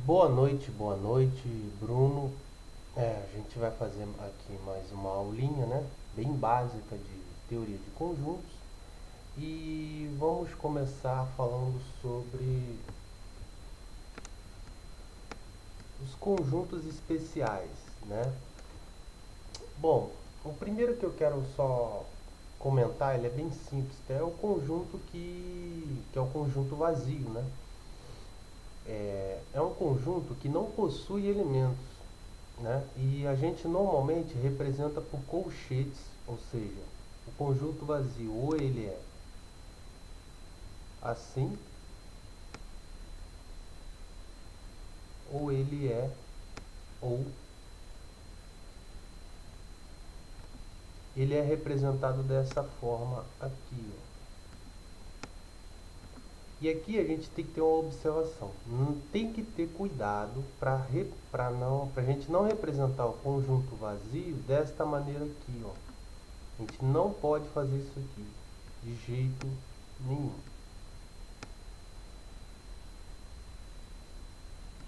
Boa noite, Bruno. A gente vai fazer aqui mais uma aulinha, né? Bem básica de teoria de conjuntos. E vamos começar falando sobre os conjuntos especiais, né? Bom, o primeiro que eu quero só comentar, ele é bem simples, é o conjunto que é o conjunto vazio, né? É um conjunto que não possui elementos, né? E a gente normalmente representa por colchetes, ou seja, o conjunto vazio ou ele é assim, ou ele é ou ele é representado dessa forma aqui, ó. E aqui a gente tem que ter uma observação. Tem que ter cuidado para a gente não representar o conjunto vazio desta maneira aqui, ó. A gente não pode fazer isso aqui de jeito nenhum.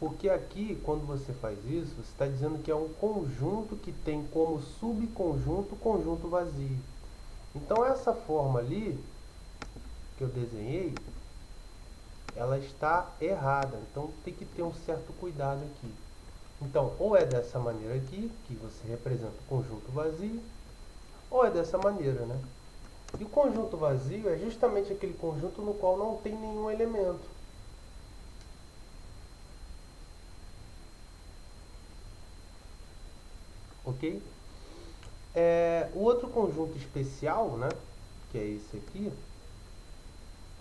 Porque aqui, quando você faz isso, você está dizendo que é um conjunto que tem como subconjunto o conjunto vazio. Então essa forma ali que eu desenhei, ela está errada. Então tem que ter um certo cuidado aqui. Então, ou é dessa maneira aqui, que você representa o conjunto vazio, ou é dessa maneira, né? E o conjunto vazio é justamente aquele conjunto no qual não tem nenhum elemento. Ok? O outro conjunto especial, né, que é esse aqui,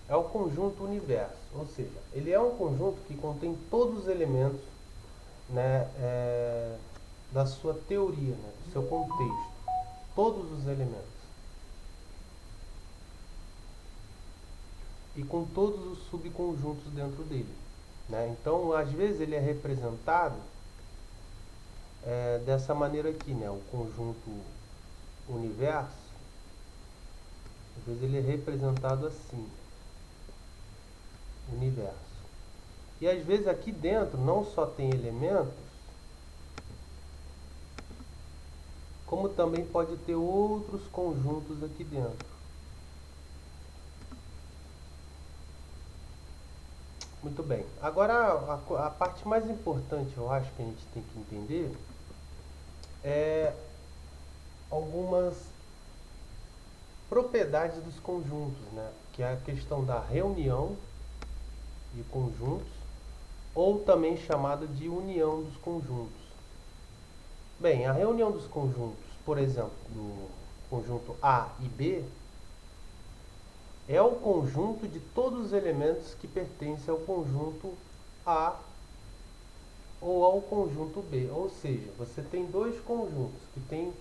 é o conjunto universo, ou seja, ele é um conjunto que contém todos os elementos, né, da sua teoria, né, do seu contexto, todos os elementos, e com todos os subconjuntos dentro dele. Né? Então, às vezes ele é representado dessa maneira aqui, né, o conjunto universo, às vezes ele é representado assim, universo. E às vezes aqui dentro não só tem elementos, como também pode ter outros conjuntos aqui dentro. Muito bem. Agora, a parte mais importante, eu acho que a gente tem que entender é algumas propriedades dos conjuntos, né? Que é a questão da reunião de conjuntos, ou também chamada de união dos conjuntos. Bem, a reunião dos conjuntos, por exemplo, do conjunto A e B, é o conjunto de todos os elementos que pertencem ao conjunto A ou ao conjunto B. Ou seja, você tem dois conjuntos que têm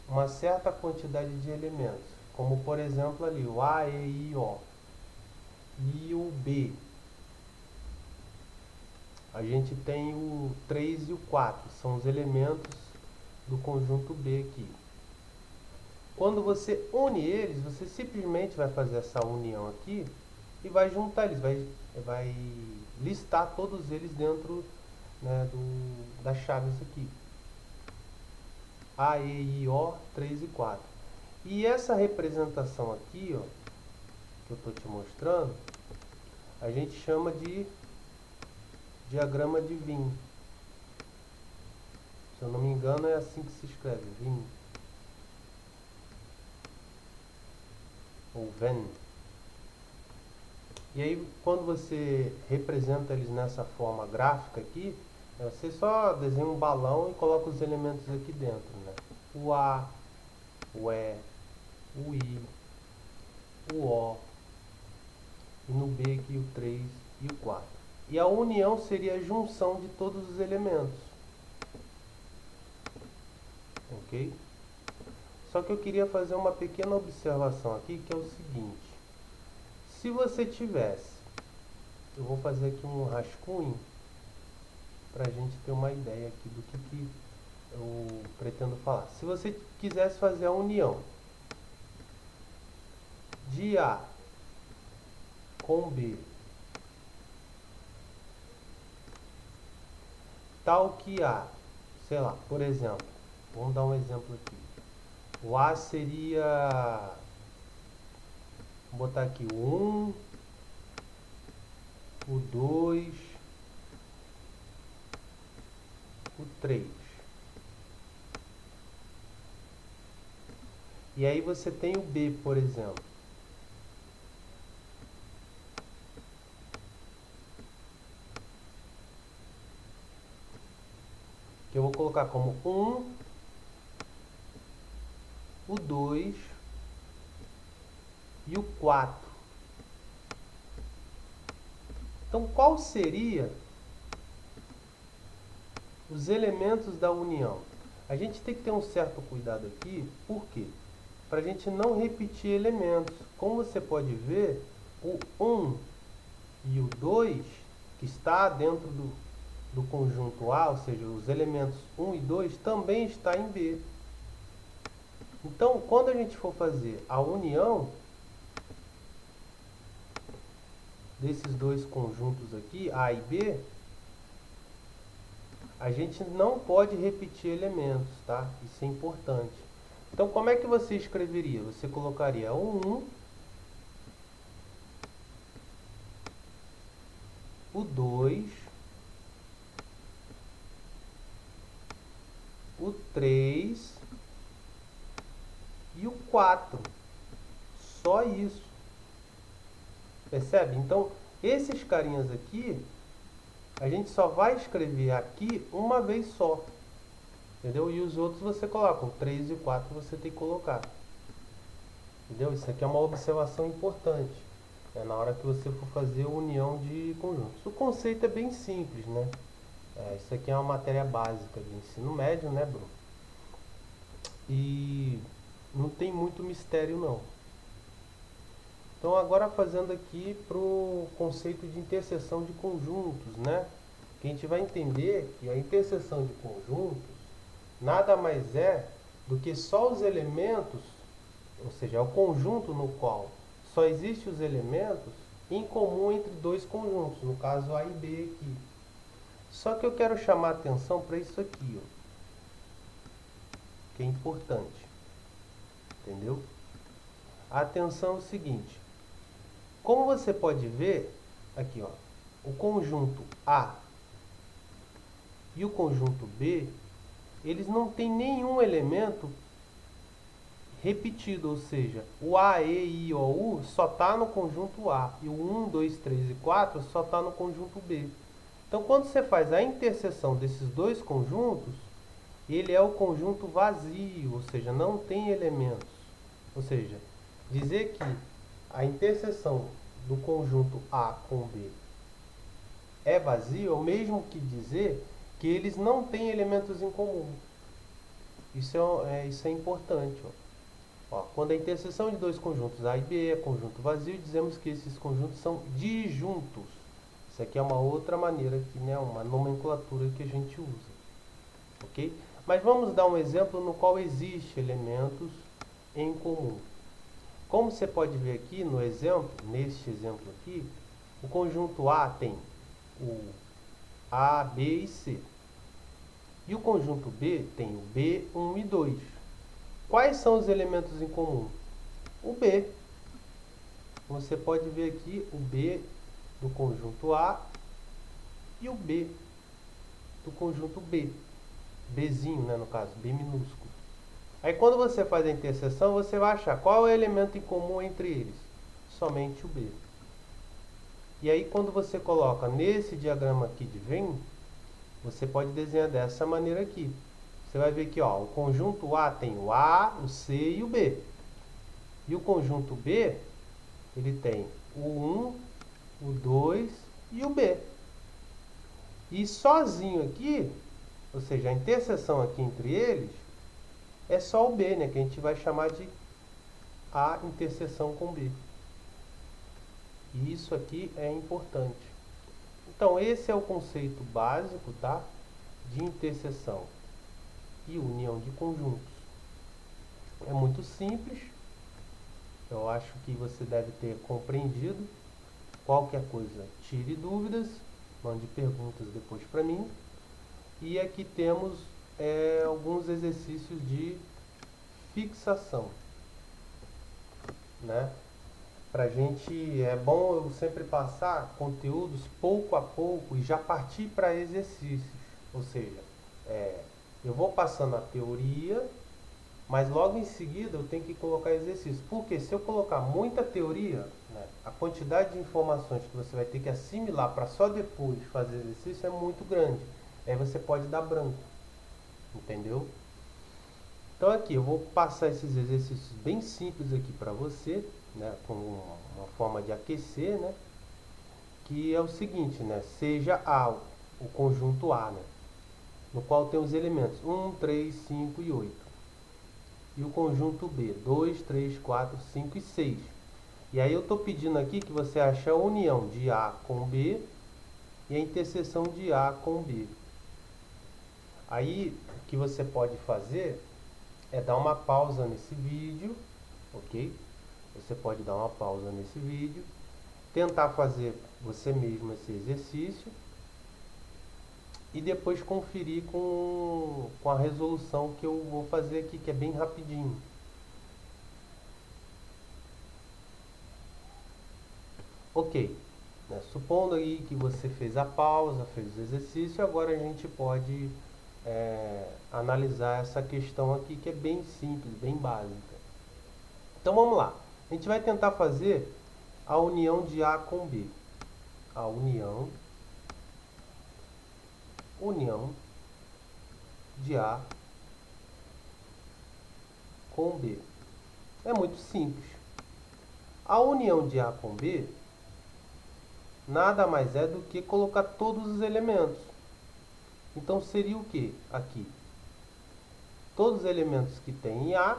uma certa quantidade de elementos, como por exemplo ali o A, E, I, O e o B. A gente tem o 3 e o 4, são os elementos do conjunto B aqui. Quando você une eles, você simplesmente vai fazer essa união aqui e vai juntar eles, vai listar todos eles dentro, né, das chaves aqui. A, E, I, O, 3 e 4. E essa representação aqui, ó, que eu estou te mostrando, a gente chama de diagrama de Venn. Se eu não me engano, é assim que se escreve, Venn. Ou Venn. E aí, quando você representa eles nessa forma gráfica aqui, você só desenha um balão e coloca os elementos aqui dentro, né? O A, o E, o I, o O, e no B aqui o 3 e o 4. E a união seria a junção de todos os elementos. Ok? Só que eu queria fazer uma pequena observação aqui, que é o seguinte. Se você tivesse, eu vou fazer aqui um rascunho para a gente ter uma ideia aqui do que eu pretendo falar. Se você quisesse fazer a união de A com B tal que A. Sei lá, por exemplo, vamos dar um exemplo aqui. O A seria, vou botar aqui o 1, o 2, o 3. E aí você tem o B, por exemplo. Que eu vou colocar como 1, o 2 e o 4. Então, qual seria os elementos da união? A gente tem que ter um certo cuidado aqui, por quê? Para a gente não repetir elementos. Como você pode ver, o 1 e o 2, que está dentro do conjunto A, ou seja, os elementos 1 e 2, também está em B. Então, quando a gente for fazer a união desses dois conjuntos aqui, A e B, a gente não pode repetir elementos, tá? Isso é importante. Então, como é que você escreveria? Você colocaria o 1, o 2, o 3 e o 4. Só isso. Percebe? Então, esses carinhas aqui, a gente só vai escrever aqui uma vez só. Entendeu? E os outros você coloca. O 3 e o 4 você tem que colocar. Entendeu? Isso aqui é uma observação importante. É na hora que você for fazer a união de conjuntos. O conceito é bem simples, né? Isso aqui é uma matéria básica de ensino médio, né, Bruno? E não tem muito mistério, não. Então, agora fazendo aqui para o conceito de interseção de conjuntos, né? Que a gente vai entender que a interseção de conjuntos nada mais é do que só os elementos, ou seja, é o conjunto no qual só existem os elementos em comum entre dois conjuntos, no caso A e B aqui. Só que eu quero chamar a atenção para isso aqui, ó, que é importante, entendeu? A atenção é o seguinte, como você pode ver, aqui ó, o conjunto A e o conjunto B, eles não têm nenhum elemento repetido, ou seja, o A, E, I, O, U só está no conjunto A, e o 1, 2, 3 e 4 só está no conjunto B. Então, quando você faz a interseção desses dois conjuntos, ele é o conjunto vazio, ou seja, não tem elementos. Ou seja, dizer que a interseção do conjunto A com B é vazio, é o mesmo que dizer que eles não têm elementos em comum. Isso é importante. Ó, quando a interseção de dois conjuntos A e B é conjunto vazio, dizemos que esses conjuntos são disjuntos. Isso aqui é uma outra maneira, aqui, né, uma nomenclatura que a gente usa. Ok? Mas vamos dar um exemplo no qual existe elementos em comum. Como você pode ver aqui no exemplo, neste exemplo aqui, o conjunto A tem o A, B e C. E o conjunto B tem o B, 1 e 2. Quais são os elementos em comum? O B. Você pode ver aqui o B do conjunto A e o B do conjunto B. Bzinho, né, no caso, B minúsculo. Aí quando você faz a interseção, você vai achar qual é o elemento em comum entre eles. Somente o B. E aí quando você coloca nesse diagrama aqui de Venn, você pode desenhar dessa maneira aqui. Você vai ver que ó, o conjunto A tem o A, o C e o B. E o conjunto B, ele tem o 1, o 2 e o B. E sozinho aqui, ou seja, a interseção aqui entre eles, é só o B, né, que a gente vai chamar de A interseção com B. E isso aqui é importante. Então, esse é o conceito básico, tá, de interseção e união de conjuntos. É muito simples. Eu acho que você deve ter compreendido. Qualquer coisa, tire dúvidas, mande perguntas depois para mim. E aqui temos alguns exercícios de fixação, né? Pra gente, é bom eu sempre passar conteúdos pouco a pouco e já partir para exercícios. Ou seja, eu vou passando a teoria, mas logo em seguida eu tenho que colocar exercício. Porque se eu colocar muita teoria, né, a quantidade de informações que você vai ter que assimilar para só depois fazer exercício é muito grande. Aí você pode dar branco, entendeu? Então aqui eu vou passar esses exercícios bem simples aqui para você, né, com uma forma de aquecer, né, que é o seguinte, né, seja A, o conjunto A, né, no qual tem os elementos 1, 3, 5 e 8. E o conjunto B, 2, 3, 4, 5 e 6. E aí eu estou pedindo aqui que você ache a união de A com B e a interseção de A com B. Aí o que você pode fazer é dar uma pausa nesse vídeo, ok? Você pode dar uma pausa nesse vídeo, tentar fazer você mesmo esse exercício e depois conferir com a resolução que eu vou fazer aqui, que é bem rapidinho. Ok, né? Supondo aí que você fez a pausa, fez o exercício, agora a gente pode analisar essa questão aqui que é bem simples, bem básica. Então vamos lá, a gente vai tentar fazer a união de A com B. A união de A com B. É muito simples. A união de A com B nada mais é do que colocar todos os elementos. Então seria o que aqui? Todos os elementos que tem em A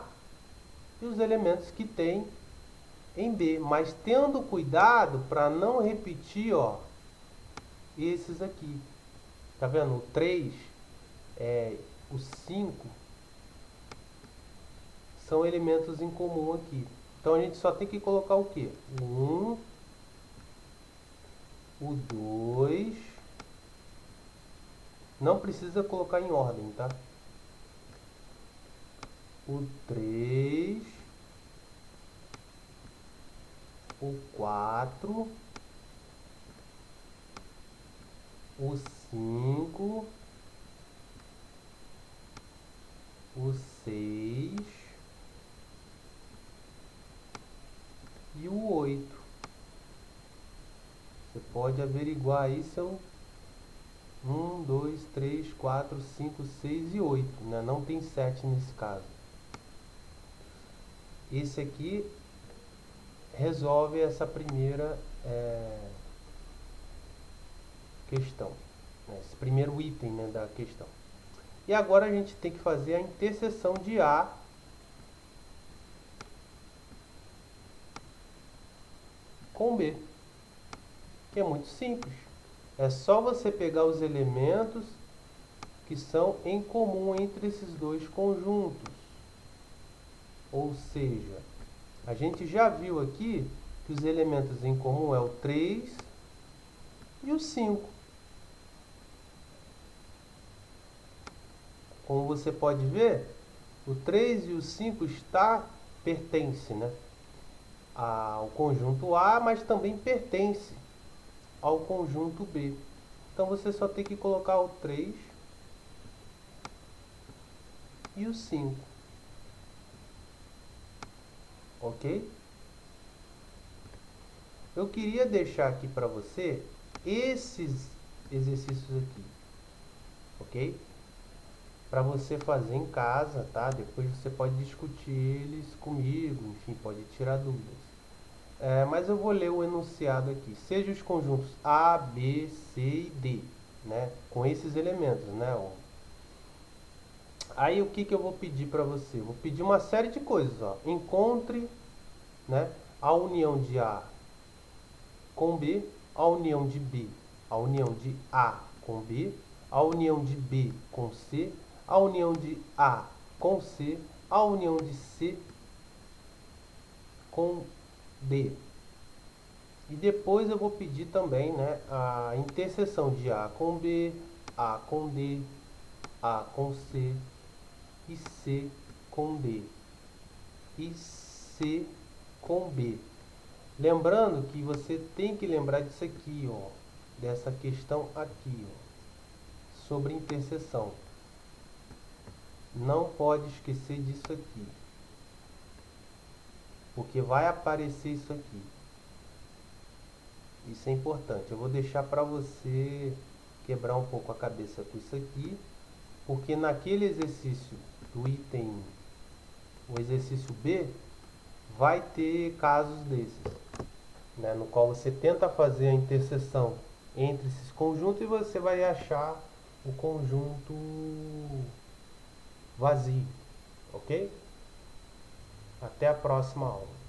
e os elementos que tem em B, mas tendo cuidado para não repetir, ó, esses aqui. Tá vendo? O 3, o 5 são elementos em comum aqui. Então a gente só tem que colocar o que? O 1, o 2. Não precisa colocar em ordem, tá? O 3, o 4, o 5, o 6 e o 8. Você pode averiguar aí, são 1, 2, 3, 4, 5, 6 e 8, né? Não tem 7 nesse caso. Esse aqui resolve essa primeira questão, né? Esse primeiro item, né, da questão. E agora a gente tem que fazer a interseção de A com B, que é muito simples. É só você pegar os elementos que são em comum entre esses dois conjuntos. Ou seja, a gente já viu aqui que os elementos em comum é o 3 e o 5. Como você pode ver, o 3 e o 5 pertence, né, ao conjunto A, mas também pertence ao conjunto B. Então você só tem que colocar o 3 e o 5. Ok? Eu queria deixar aqui para você esses exercícios aqui, ok? Para você fazer em casa, tá? Depois você pode discutir eles comigo, enfim, pode tirar dúvidas. Mas eu vou ler o enunciado aqui. Seja os conjuntos A, B, C e D, né? Com esses elementos, né? Aí o que eu vou pedir para você? Vou pedir uma série de coisas, ó. Encontre, né, a união de A com B, a união de B, a união de A com B, a união de B com C, a união de A com C, a união de C com D. E depois eu vou pedir também, né, a interseção de A com B, A com D, A com C e C com D e C com B. Lembrando que você tem que lembrar disso aqui, ó, dessa questão aqui, ó, sobre interseção. Não pode esquecer disso aqui, porque vai aparecer isso aqui. Isso é importante. Eu vou deixar para você quebrar um pouco a cabeça com isso aqui, porque naquele exercício do item, o exercício B, vai ter casos desses, né, no qual você tenta fazer a interseção entre esses conjuntos e você vai achar o conjunto vazio, ok? Até a próxima aula.